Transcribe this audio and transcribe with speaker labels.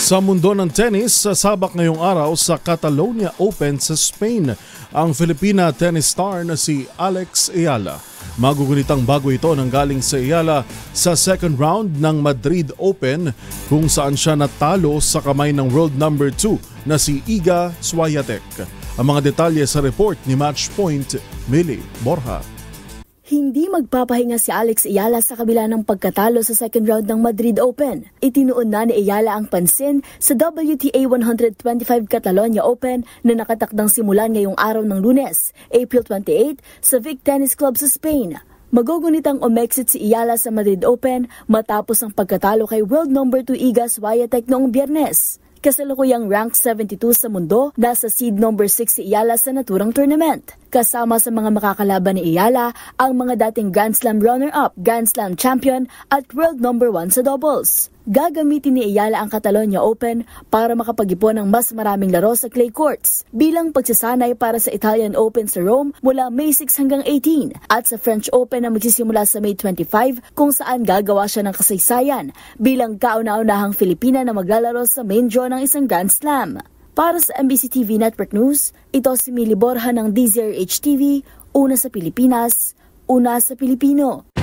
Speaker 1: Sa mundo ng tennis, sasabak ngayong araw sa Catalonia Open sa Spain ang Filipina tennis star na si Alex Ayala. Magugunitang bago ito nang galing sa Ayala sa second round ng Madrid Open kung saan siya natalo sa kamay ng world number 2 na si Iga Swiatek. Ang mga detalye sa report ni Matchpoint, Millie Borja.
Speaker 2: Hindi magpapahinga si Alex Ayala sa kabila ng pagkatalo sa second round ng Madrid Open. Itinuon na ni Ayala ang pansin sa WTA 125 Catalonia Open na nakatakdang simulan ngayong araw ng Lunes, April 28, sa Vic Tennis Club sa Spain. Magugunitang umexit si Ayala sa Madrid Open matapos ang pagkatalo kay world number 2 Iga Swiatek noong Biyernes. Kasalukuyang rank 72 sa mundo, nasa seed number 6 si Ayala sa naturang tournament. Kasama sa mga makakalaban ni Ayala ang mga dating Grand Slam runner-up, Grand Slam champion at world number 1 sa doubles. Gagamitin ni Ayala ang Catalonia Open para makapag-ipon ng mas maraming laro sa clay courts bilang pagsasanay para sa Italian Open sa Rome mula May 6 hanggang 18 at sa French Open na magsisimula sa May 25 kung saan gagawa siya ng kasaysayan bilang kauna-unahang Filipina na maglalaro sa main draw ng isang Grand Slam. Para sa MBC TV Network News, ito si Millie Borja ng DZRH TV, una sa Pilipinas, una sa Pilipino.